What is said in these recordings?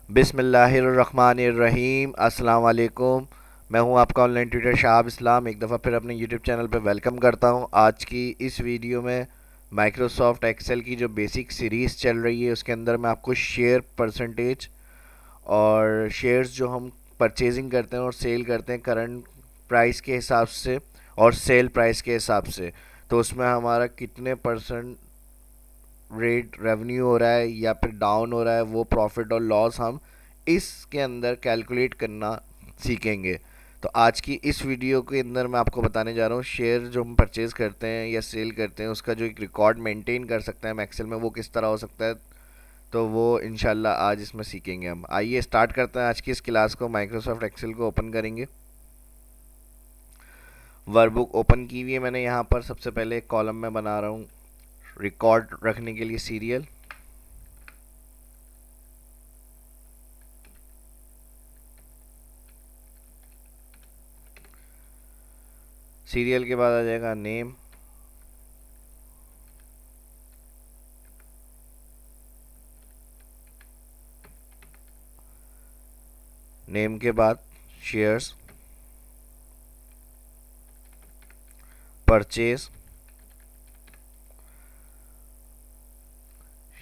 बिस्मिल्लाहिर्रहमानिर्रहीम। अस्सलाम वालेकुम। मैं हूं आपका ऑनलाइन ट्यूटर शाहाब इस्लाम, एक दफ़ा फिर अपने यूट्यूब चैनल पर वेलकम करता हूं। आज की इस वीडियो में माइक्रोसॉफ्ट एक्सेल की जो बेसिक सीरीज़ चल रही है उसके अंदर मैं आपको शेयर परसेंटेज और शेयर्स जो हम परचेजिंग करते हैं और सेल करते हैं करंट प्राइस के हिसाब से और सेल प्राइस के हिसाब से, तो उसमें हमारा कितने परसेंट रेट रेवेन्यू हो रहा है या फिर डाउन हो रहा है, वो प्रॉफिट और लॉस हम इसके अंदर कैलकुलेट करना सीखेंगे। तो आज की इस वीडियो के अंदर मैं आपको बताने जा रहा हूँ शेयर जो हम परचेज करते हैं या सेल करते हैं उसका जो एक रिकॉर्ड मेंटेन कर सकते हैं हम एक्सेल में, वो किस तरह हो सकता है। तो वो इनशाला आज इसमें सीखेंगे हम। आइए स्टार्ट करते हैं आज की इस क्लास को। माइक्रोसॉफ्ट एक्सेल को ओपन करेंगे। वर्कबुक ओपन की हुई है मैंने। यहाँ पर सबसे पहले एक कॉलम में बना रहा हूँ रिकॉर्ड रखने के लिए सीरियल। सीरियल के बाद आ जाएगा नेम। नेम के बाद शेयर्स, परचेज,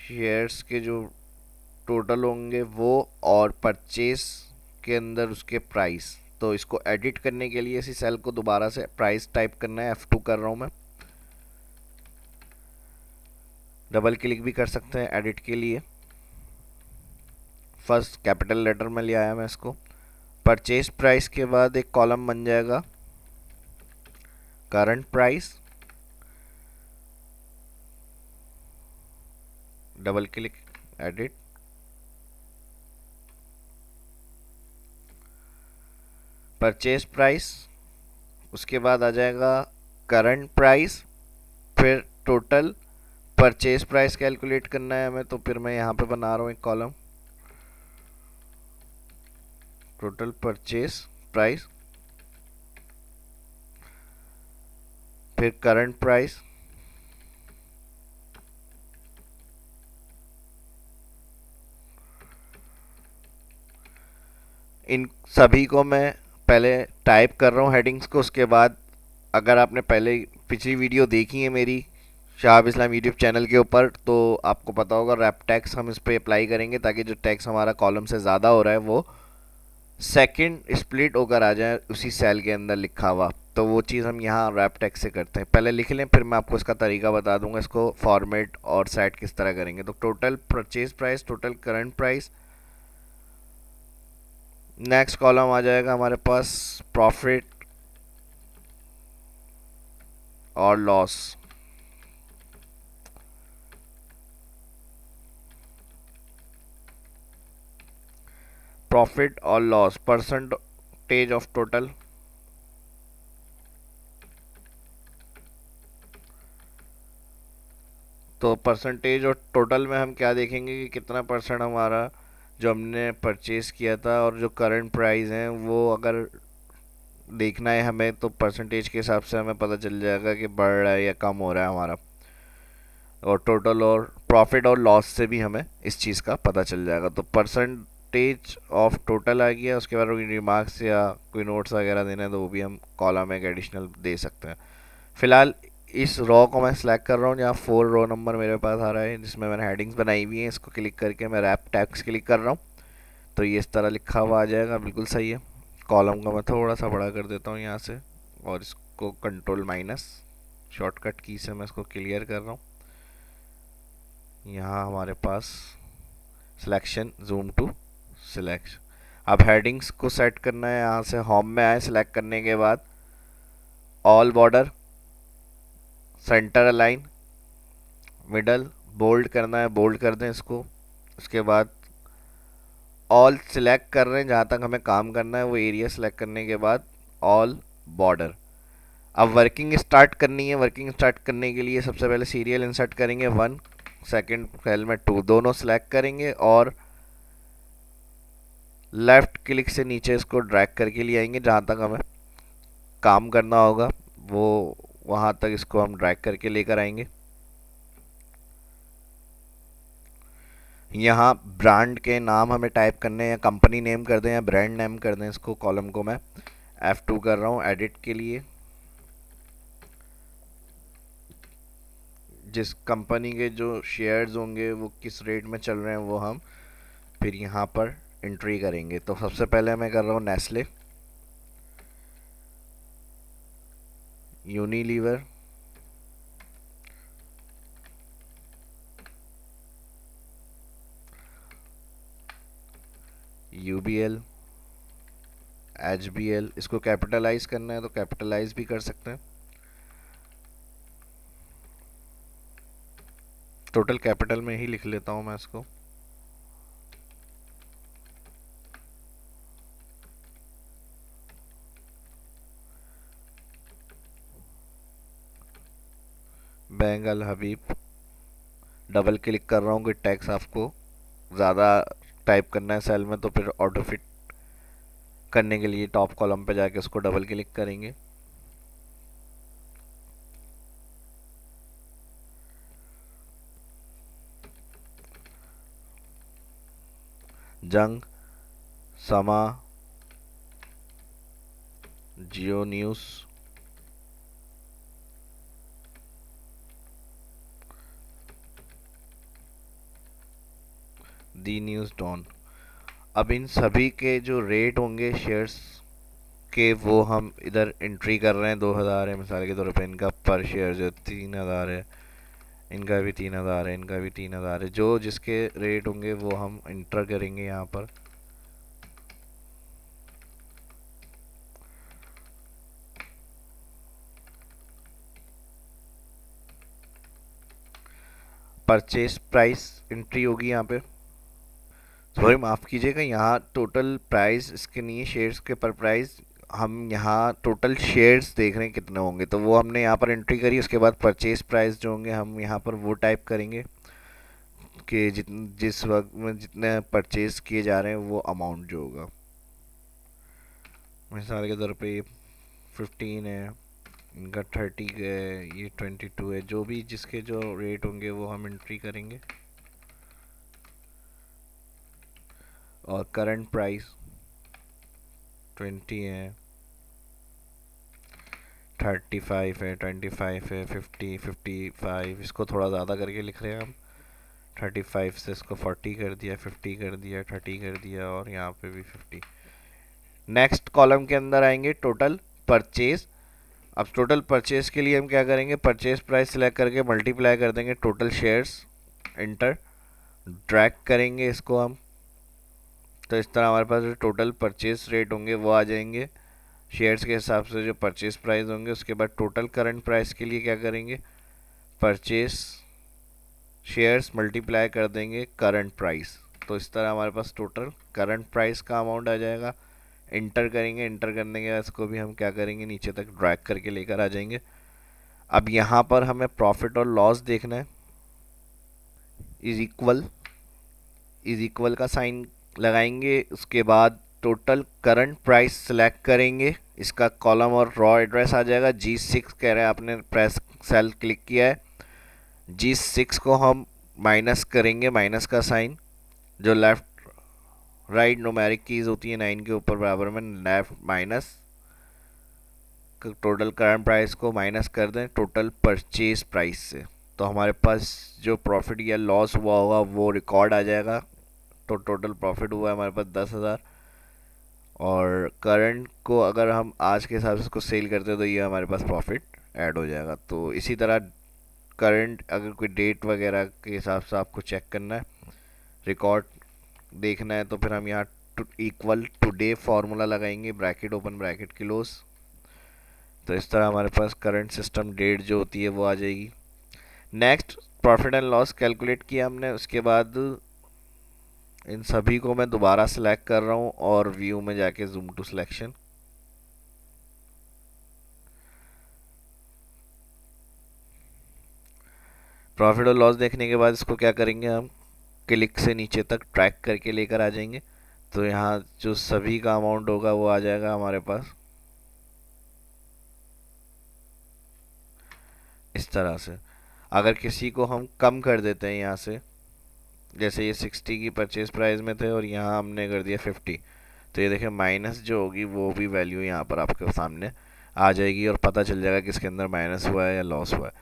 शेयर्स के जो टोटल होंगे वो, और परचेज के अंदर उसके प्राइस। तो इसको एडिट करने के लिए इसी सेल को दोबारा से प्राइस टाइप करना है। F2 कर रहा हूँ मैं। डबल क्लिक भी कर सकते हैं एडिट के लिए। फर्स्ट कैपिटल लेटर में ले आया मैं इसको। परचेज प्राइस के बाद एक कॉलम बन जाएगा current price. Double click, edit, purchase price. उसके बाद आ जाएगा करंट प्राइस, फिर टोटल परचेज प्राइस कैलकुलेट करना है हमें। तो फिर मैं यहाँ पे बना रहा हूँ एक कॉलम टोटल परचेज प्राइस, फिर करंट प्राइस। इन सभी को मैं पहले टाइप कर रहा हूँ हेडिंग्स को। उसके बाद अगर आपने पहले पिछली वीडियो देखी है मेरी शाहाब इस्लाम यूट्यूब चैनल के ऊपर, तो आपको पता होगा रैप टैक्स हम इस पर अप्लाई करेंगे ताकि जो टैक्स हमारा कॉलम से ज़्यादा हो रहा है वो सेकंड स्प्लिट होकर आ जाए उसी सेल के अंदर लिखा हुआ। तो वो चीज़ हम यहाँ रैप टैक्स से करते हैं। पहले लिख लें, फिर मैं आपको इसका तरीका बता दूंगा इसको फॉर्मेट और सेट किस तरह करेंगे। तो total purchase price, total current price. Next column आ जाएगा हमारे पास प्रॉफिट और लॉस। प्रॉफिट और लॉस, परसेंटेज ऑफ टोटल। तो परसेंटेज और टोटल में हम क्या देखेंगे कि कितना परसेंट हमारा जो हमने परचेज किया था और जो करंट प्राइस है वो अगर देखना है हमें, तो परसेंटेज के हिसाब से हमें पता चल जाएगा कि बढ़ रहा है या कम हो रहा है हमारा। और टोटल और प्रॉफिट और लॉस से भी हमें इस चीज़ का पता चल जाएगा। तो परसेंटेज ऑफ टोटल आ गया। उसके बाद कोई रिमार्क्स या कोई नोट्स वगैरह देना है तो वो भी हम कॉलम एक एडिशनल दे सकते हैं। फिलहाल इस रो को मैं सिलेक्ट कर रहा हूँ जहाँ 4 रो नंबर मेरे पास आ रहा है, जिसमें मैंने हेडिंग्स बनाई हुई हैं। इसको क्लिक करके मैं रैप टैक्स क्लिक कर रहा हूँ तो ये इस तरह लिखा हुआ आ जाएगा, बिल्कुल सही है। कॉलम का मैं थोड़ा सा बड़ा कर देता हूँ यहाँ से, और इसको कंट्रोल माइनस शॉर्टकट की से मैं इसको क्लियर कर रहा हूँ। यहाँ हमारे पास सिलेक्शन, जूम टू सिलेक्शन। अब हेडिंग्स को सेट करना है। यहाँ से होम में आए, सिलेक्ट करने के बाद all border, centre align, middle, bold करना है, बोल्ड कर दें इसको। उसके बाद ऑल सिलेक्ट कर रहे हैं, जहाँ तक हमें काम करना है वो एरिया सिलेक्ट करने के बाद ऑल बॉर्डर। अब वर्किंग स्टार्ट करनी है। वर्किंग स्टार्ट करने के लिए सबसे पहले सीरियल इंसर्ट करेंगे 1, सेकंड सेल में 2, दोनों सिलेक्ट करेंगे और लेफ्ट क्लिक से नीचे इसको ड्रैग करके ले आएंगे। जहाँ तक हमें काम करना होगा वो वहाँ तक इसको हम ड्रैग करके लेकर आएंगे। यहाँ ब्रांड के नाम हमें टाइप करने हैं, या कंपनी नेम कर दें या ब्रांड नेम कर दें। इसको कॉलम को मैं F2 कर रहा हूँ एडिट के लिए। जिस कंपनी के जो शेयर्स होंगे वो किस रेट में चल रहे हैं वो हम फिर यहाँ पर एंट्री करेंगे। तो सबसे पहले मैं कर रहा हूँ नेस्ले, यूनिलीवर, UBL, HBL। इसको कैपिटलाइज करना है तो कैपिटलाइज भी कर सकते हैं। टोटल कैपिटल में ही लिख लेता हूँ मैं इसको। बैंक अल हबीब, डबल क्लिक कर रहा हूँ कि टैक्स आपको ज़्यादा टाइप करना है सेल में तो फिर ऑटो फिट करने के लिए टॉप कॉलम पे जाके उसको डबल क्लिक करेंगे। जंग, समा, जियो न्यूज़, दी न्यूज़ डॉन। अब इन सभी के जो रेट होंगे शेयर्स के वो हम इधर एंट्री कर रहे हैं। 2000 है मिसाल के तौर पे, इनका पर शेयर जो 3000 है, इनका भी 3000 है, इनका भी 3000 है। जो जिसके रेट होंगे वो हम इंटर करेंगे यहाँ पर। परचेज प्राइस एंट्री होगी यहाँ पे। सॉरी माफ़ कीजिएगा, यहाँ टोटल प्राइस इसके नहीं है, शेयर्स के पर प्राइस। हम यहाँ टोटल शेयर्स देख रहे हैं कितने होंगे तो वो हमने यहाँ पर एंट्री करी। उसके बाद परचेज प्राइस जो होंगे हम यहाँ पर वो टाइप करेंगे कि जिस वक्त में जितने परचेज किए जा रहे हैं वो अमाउंट जो होगा। मिसाल के तौर पे ये 15 है, इनका 30 है, ये 22 है। जो भी जिसके जो रेट होंगे वो हम एंट्री करेंगे। और करंट प्राइस 20 है, 35 है, 25 है, 50, 55। इसको थोड़ा ज़्यादा करके लिख रहे हैं हम। 35 से इसको 40 कर दिया, 50 कर दिया, 30 कर दिया और यहाँ पे भी 50। नेक्स्ट कॉलम के अंदर आएंगे टोटल परचेज। अब टोटल परचेज के लिए हम क्या करेंगे, परचेज प्राइस सिलेक्ट करके मल्टीप्लाई कर देंगे टोटल शेयर्स, इंटर, ड्रैग करेंगे इसको हम। तो इस तरह हमारे पास जो टोटल परचेज रेट होंगे वो आ जाएंगे शेयर्स के हिसाब से जो परचेज प्राइस होंगे। उसके बाद टोटल करंट प्राइस के लिए क्या करेंगे, परचेज शेयर्स मल्टीप्लाई कर देंगे करंट प्राइस। तो इस तरह हमारे पास टोटल करंट प्राइस का अमाउंट आ जाएगा। इंटर करेंगे, इंटर करने के बाद इसको भी हम क्या करेंगे, नीचे तक ड्रैग करके लेकर आ जाएंगे। अब यहाँ पर हमें प्रॉफिट और लॉस देखना है। इज इक्वल, इज इक्वल का साइन लगाएंगे। उसके बाद टोटल करंट प्राइस सेलेक्ट करेंगे। इसका कॉलम और रॉ एड्रेस आ जाएगा। G6 कह रहे हैं, आपने प्रेस सेल क्लिक किया है। G6 को हम माइनस करेंगे, माइनस का साइन। जो लेफ्ट राइट न्यूमेरिक कीज होती है 9 के ऊपर बराबर में left minus, total current price को माइनस कर दें टोटल परचेज प्राइस से। तो हमारे पास जो प्रॉफिट या लॉस हुआ होगा वो रिकॉर्ड आ जाएगा। तो टोटल प्रॉफिट हुआ है हमारे पास 10,000। और करंट को अगर हम आज के हिसाब से इसको सेल करते हैं तो ये हमारे पास प्रॉफिट ऐड हो जाएगा। तो इसी तरह करंट अगर कोई डेट वगैरह के हिसाब से आपको चेक करना है, रिकॉर्ड देखना है, तो फिर हम यहाँ इक्वल टुडे फार्मूला लगाएंगे, ब्रैकेट ओपन ब्रैकेट क्लोज। तो इस तरह हमारे पास करंट सिस्टम डेट जो होती है वो आ जाएगी। Next profit and loss calculate किया हमने। उसके बाद इन सभी को मैं दोबारा सेलेक्ट कर रहा हूँ और व्यू में जाके जूम टू सिलेक्शन। प्रॉफिट और लॉस देखने के बाद इसको क्या करेंगे, हम क्लिक से नीचे तक ट्रैक करके लेकर आ जाएंगे। तो यहाँ जो सभी का अमाउंट होगा वो आ जाएगा हमारे पास इस तरह से। अगर किसी को हम कम कर देते हैं यहाँ से जैसे ये 60 की परचेज प्राइस में थे और यहाँ हमने कर दिया 50, तो ये देखिए माइनस जो होगी वो भी वैल्यू यहाँ पर आपके सामने आ जाएगी और पता चल जाएगा कि इसके अंदर माइनस हुआ है या लॉस हुआ है,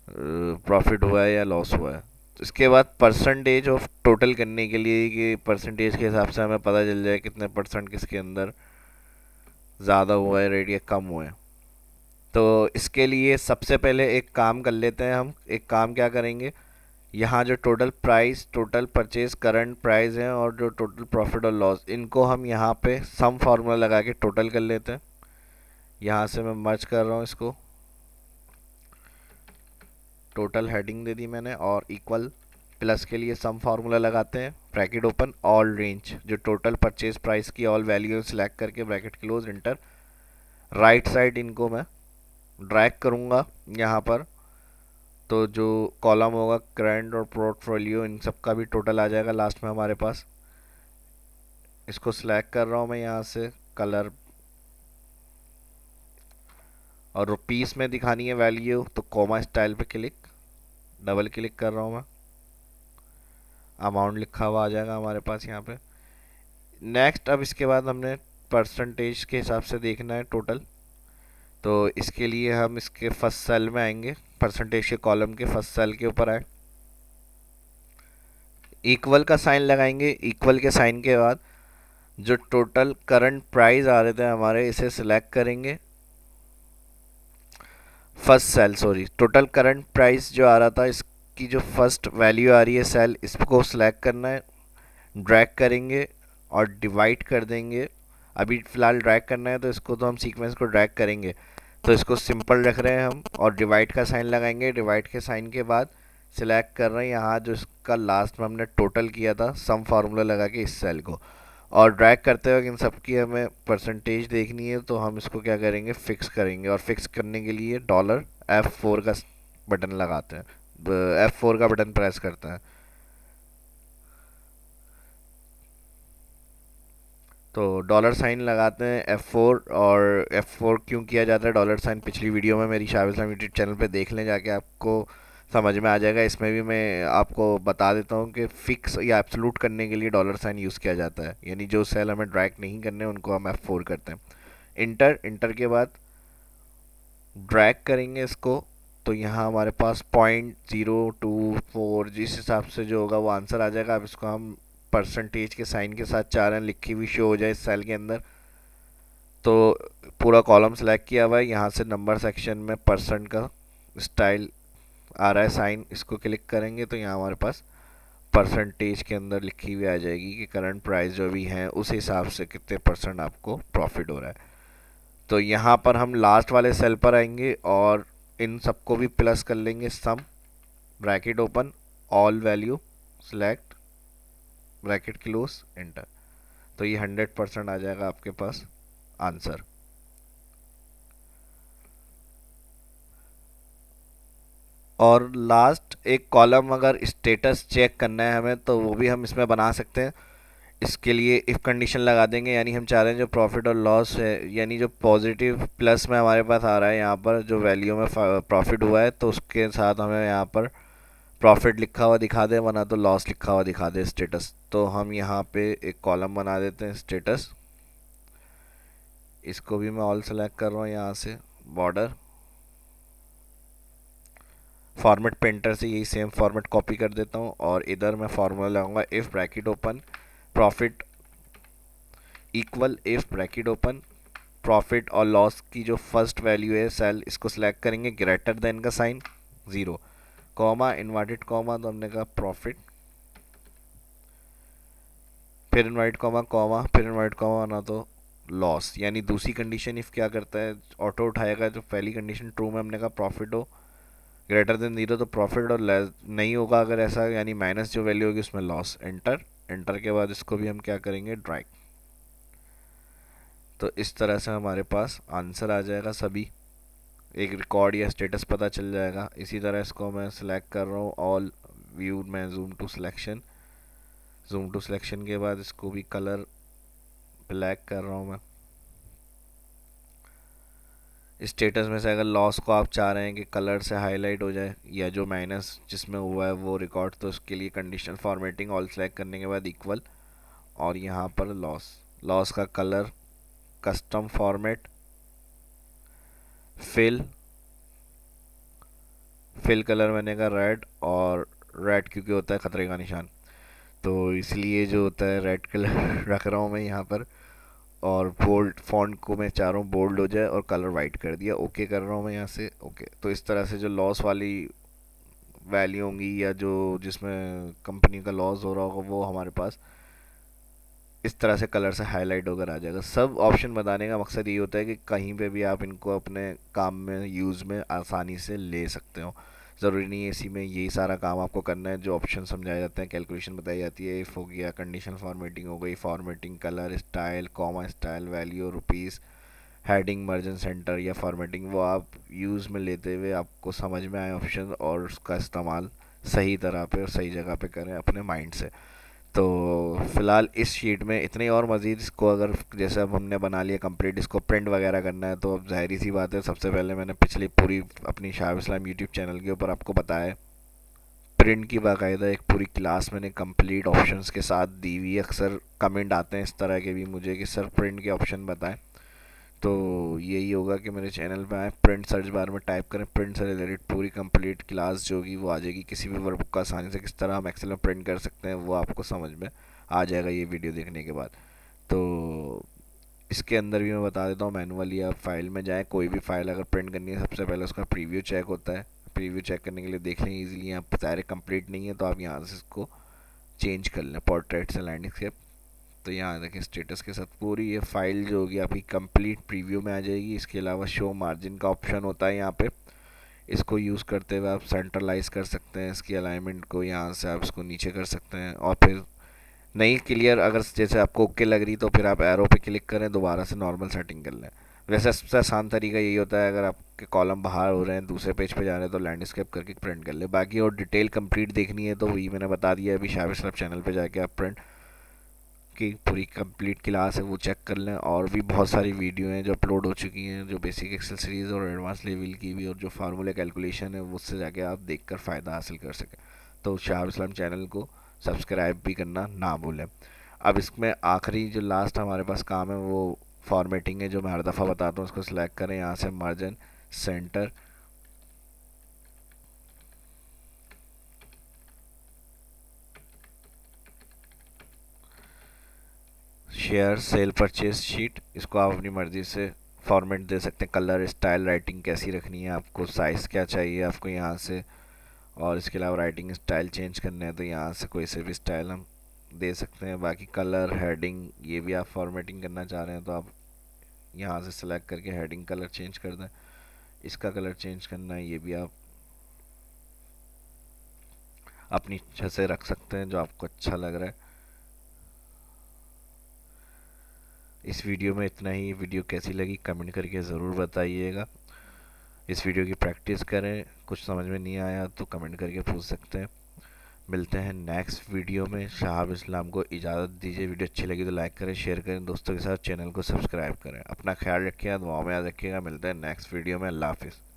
प्रॉफिट हुआ है या लॉस हुआ है। तो इसके बाद परसेंटेज ऑफ टोटल करने के लिए कि परसेंटेज के हिसाब से हमें पता चल जाए कितने परसेंट किसके अंदर ज़्यादा हुआ है रेट या कम हुआ है। तो इसके लिए सबसे पहले एक काम कर लेते हैं, हम एक काम क्या करेंगे, यहाँ जो total price, total purchase current price है और जो टोटल प्रॉफिट और लॉस, इनको हम यहाँ पे सम फार्मूला लगा के टोटल कर लेते हैं। यहाँ से मैं मर्ज कर रहा हूँ इसको, टोटल हेडिंग दे दी मैंने और इक्वल, प्लस के लिए सम फार्मूला लगाते हैं, ब्रैकेट ओपन, ऑल रेंज, जो टोटल परचेज प्राइस की ऑल वैल्यू सिलेक्ट करके bracket close, inter. Right side इनको मैं ड्रैग करूँगा यहाँ पर, तो जो कॉलम होगा करंट और पोर्टफोलियो, इन सब का भी टोटल आ जाएगा लास्ट में हमारे पास। इसको सिलेक्ट कर रहा हूँ मैं यहाँ से, कलर, और रुपीस में दिखानी है वैल्यू तो कॉमा स्टाइल पे क्लिक, डबल क्लिक कर रहा हूँ मैं, अमाउंट लिखा हुआ आ जाएगा हमारे पास यहाँ पे। नेक्स्ट, अब इसके बाद हमने परसेंटेज के हिसाब से देखना है टोटल, तो इसके लिए हम इसके फर्स्ट सेल में आएंगे, परसेंटेज के कॉलम के फर्स्ट सेल के ऊपर आए, इक्वल का साइन लगाएंगे। इक्वल के साइन के बाद जो टोटल करंट प्राइस आ रहे थे हमारे, इसे सिलेक्ट करेंगे, first cell, sorry, total current price जो आ रहा था इसकी जो फर्स्ट वैल्यू आ रही है सेल, इसको सिलेक्ट करना है, ड्रैग करेंगे और डिवाइड कर देंगे। अभी फ़िलहाल ड्रैग करना है तो इसको तो हम सीक्वेंस को ड्रैग करेंगे, तो इसको सिंपल रख रहे हैं हम और डिवाइड का साइन लगाएंगे। डिवाइड के साइन के बाद सिलेक्ट कर रहे हैं यहाँ जो इसका लास्ट में हमने टोटल किया था सम फार्मूला लगा के इस सेल को, और ड्रैग करते वक्त इन सब की हमें परसेंटेज देखनी है, तो हम इसको क्या करेंगे, फिक्स करेंगे। और फिक्स करने के लिए डॉलर F4 का बटन लगाते हैं, F4 का बटन प्रेस करते हैं। तो डॉलर साइन लगाते हैं F4, और F4 क्यों किया जाता है डॉलर साइन, पिछली वीडियो में मेरी शाह इस्लाम यूट्यूब चैनल पे देख लें जाके, आपको समझ में आ जाएगा। इसमें भी मैं आपको बता देता हूँ कि फिक्स या एब्सोल्यूट करने के लिए डॉलर साइन यूज़ किया जाता है, यानी जो सेल हमें ड्रैग नहीं करने उनको हम F4 करते हैं। इंटर, इंटर के बाद ड्रैग करेंगे इसको, तो यहाँ हमारे पास 0.024 जिस हिसाब से जो होगा वो आंसर आ जाएगा। अब इसको हम परसेंटेज के साइन के साथ चाह रहे हैं लिखी हुई शो हो जाए इस सेल के अंदर, तो पूरा कॉलम सेलेक्ट किया हुआ है, यहाँ से नंबर सेक्शन में परसेंट का स्टाइल आ रहा है साइन, इसको क्लिक करेंगे तो यहाँ हमारे पास परसेंटेज के अंदर लिखी हुई आ जाएगी कि करंट प्राइस जो भी है उस हिसाब से कितने परसेंट आपको प्रॉफिट हो रहा है। तो यहाँ पर हम लास्ट वाले सेल पर आएंगे और इन सबको भी प्लस कर लेंगे, sum, bracket open, all value, select, bracket close, enter. तो ये 100% आ जाएगा आपके पास आंसर। और लास्ट एक कॉलम अगर स्टेटस चेक करना है हमें तो वो भी हम इसमें बना सकते हैं। इसके लिए इफ़ कंडीशन लगा देंगे, यानी हम चाह रहे हैं जो प्रॉफिट और लॉस है, यानी जो पॉजिटिव प्लस में हमारे पास आ रहा है यहाँ पर जो वैल्यू में प्रॉफिट हुआ है, तो उसके साथ हमें यहाँ पर प्रॉफिट लिखा हुआ दिखा दे, वरना तो लॉस लिखा हुआ दिखा दे स्टेटस। तो हम यहाँ पे एक कॉलम बना देते हैं स्टेटस, इसको भी मैं ऑल सेलेक्ट कर रहा हूँ, यहाँ से बॉर्डर, फॉर्मेट पेंटर से यही सेम फॉर्मेट कॉपी कर देता हूँ और इधर मैं फार्मूला लगाऊंगा, if bracket open profit equal, if bracket open profit और लॉस की जो फर्स्ट वैल्यू है सेल, इसको सिलेक्ट करेंगे, ग्रेटर देन का साइन, 0, कॉमा, इन्वर्टेड कॉमा, तो हमने कहा प्रॉफिट, फिर इन्वर्टेड कॉमा, कॉमा, फिर इन्वर्टेड कॉमा, ना तो लॉस। यानी दूसरी कंडीशन इफ़ क्या करता है, ऑटो उठाएगा, जो पहली कंडीशन ट्रू में हमने कहा प्रॉफिट हो ग्रेटर देन 0 तो प्रॉफिट, और लेस नहीं होगा अगर ऐसा, यानी माइनस जो वैल्यू होगी उसमें लॉस। एंटर, एंटर के बाद इसको भी हम क्या करेंगे, ड्रैग। तो इस तरह से हमारे पास आंसर आ जाएगा, सभी एक रिकॉर्ड या स्टेटस पता चल जाएगा। इसी तरह इसको मैं सिलेक्ट कर रहा हूँ, ऑल व्यू में zoom to selection, zoom to selection के बाद इसको भी कलर ब्लैक कर रहा हूँ मैं। स्टेटस में से अगर लॉस को आप चाह रहे हैं कि कलर से हाईलाइट हो जाए या जो माइनस जिसमें हुआ है वो रिकॉर्ड, तो उसके लिए कंडीशनल फॉर्मेटिंग ऑल सेलेक्ट करने के बाद इक्वल, और यहाँ पर लॉस, लॉस का colour custom format, fill, fill colour मैंने कहा रेड, और रेड क्योंकि होता है खतरे का निशान, तो इसलिए जो होता है रेड कलर रख रहा हूँ मैं यहाँ पर। और बोल्ड फॉन्ट को मैं चाह रहा हूँ बोल्ड हो जाए और कलर वाइट कर दिया, ओके कर रहा हूँ मैं यहाँ से, ओके। तो इस तरह से जो लॉस वाली वैल्यू होंगी या जो जिसमें कंपनी का लॉस हो रहा होगा वो हमारे पास इस तरह से कलर से हाईलाइट होकर आ जाएगा। सब ऑप्शन बताने का मकसद ये होता है कि कहीं पे भी आप इनको अपने काम में यूज़ में आसानी से ले सकते हो। ज़रूरी नहीं है इसी में यही सारा काम आपको करना है। जो ऑप्शन समझाए जाते हैं, कैलकुलेशन बताई जाती है, इफ़ हो गया, कंडीशन फॉर्मेटिंग हो गई, formatting, colour style, comma style, value, rupees, heading, margin centre या फॉर्मेटिंग, वो आप यूज़ में लेते हुए आपको समझ में आए ऑप्शन और उसका इस्तेमाल सही तरह पे और सही जगह पे करें अपने माइंड से। तो फ़िलहाल इस शीट में इतने, और मज़ीद इसको अगर जैसे अब हमने बना लिया कंप्लीट, इसको प्रिंट वगैरह करना है तो अब ज़ाहिर सी बात है, सबसे पहले मैंने पिछली पूरी अपनी शाह इस्लाम यूट्यूब चैनल के ऊपर आपको बताया, प्रिंट की बाकायदा एक पूरी क्लास मैंने कंप्लीट ऑप्शंस के साथ दी हुई है। अक्सर कमेंट आते हैं इस तरह के भी मुझे कि सर प्रिंट के ऑप्शन बताएं, तो यही होगा कि मेरे चैनल पे आए, प्रिंट सर्च बार में टाइप करें, प्रिंट से रिलेटेड पूरी कंप्लीट क्लास जो होगी वो आ जाएगी। किसी भी वर्कबुक का आसानी से किस तरह हम एक्सेल में प्रिंट कर सकते हैं वो आपको समझ में आ जाएगा ये वीडियो देखने के बाद। तो इसके अंदर भी मैं बता देता हूँ, मैनुअली आप फाइल में जाएँ, कोई भी फाइल अगर प्रिंट करनी है सबसे पहले उसका प्रीव्यू चेक होता है। प्रीव्यू चेक करने के लिए देख लें ईजिली, आप सारे कंप्लीट नहीं है तो आप यहाँ से इसको चेंज कर लें, पोर्ट्रेट से लैंडस्केप। तो यहाँ देखिए स्टेटस के साथ पूरी ये फाइल जो होगी आपकी कंप्लीट प्रीव्यू में आ जाएगी। इसके अलावा शो मार्जिन का ऑप्शन होता है यहाँ पे, इसको यूज़ करते हुए आप सेंट्रलाइज कर सकते हैं इसकी अलाइनमेंट को, यहाँ से आप इसको नीचे कर सकते हैं। और फिर नहीं क्लियर अगर जैसे आपको ओके लग रही तो फिर आप एरो पे क्लिक करें, दोबारा से नॉर्मल सेटिंग कर लें। वैसे सबसे आसान तरीका यही होता है, अगर आपके कॉलम बाहर हो रहे हैं दूसरे पेज पे जा रहे हैं तो लैंडस्केप करके प्रिंट कर ले। बाकी और डिटेल कंप्लीट देखनी है तो वही मैंने बता दिया, अभी शाह इस्लाम चैनल पे जाके आप प्रिंट की पूरी कंप्लीट क्लास है वो चेक कर लें। और भी बहुत सारी वीडियो हैं जो अपलोड हो चुकी हैं, जो बेसिक एक्सेल सीरीज़ और एडवांस लेवल की भी, और जो फार्मूले कैलकुलेशन है उससे जाके आप देखकर फ़ायदा हासिल कर सकें। तो शाह इस्लाम चैनल को सब्सक्राइब भी करना ना भूलें। अब इसमें आखिरी जो लास्ट हमारे पास काम है वो फॉर्मेटिंग है, जो मैं हर दफ़ा बताता हूँ। उसको सिलेक्ट करें, यहाँ से margin centre, share cell purchase sheet, इसको आप अपनी मर्ज़ी से फॉर्मेट दे सकते हैं, कलर स्टाइल राइटिंग कैसी रखनी है आपको, साइज़ क्या चाहिए आपको यहाँ से, और इसके अलावा राइटिंग स्टाइल चेंज करना है तो यहाँ से कोई से भी स्टाइल हम दे सकते हैं। बाकी कलर, हेडिंग, ये भी आप फॉर्मेटिंग करना चाह रहे हैं तो आप यहाँ से सेलेक्ट करके हेडिंग कलर चेंज कर दें। इसका कलर चेंज करना है ये भी आप अपनी इच्छा से रख सकते हैं जो आपको अच्छा लग रहा है। इस वीडियो में इतना ही। वीडियो कैसी लगी कमेंट करके ज़रूर बताइएगा। इस वीडियो की प्रैक्टिस करें, कुछ समझ में नहीं आया तो कमेंट करके पूछ सकते हैं। मिलते हैं नेक्स्ट वीडियो में। शाह इस्लाम को इजाज़त दीजिए। वीडियो अच्छी लगी तो लाइक करें, शेयर करें दोस्तों के साथ, चैनल को सब्सक्राइब करें। अपना ख्याल रखिएगा, दुआ में याद रखिएगा। मिलते हैं नेक्स्ट वीडियो में। अल्लाह हाफिज़।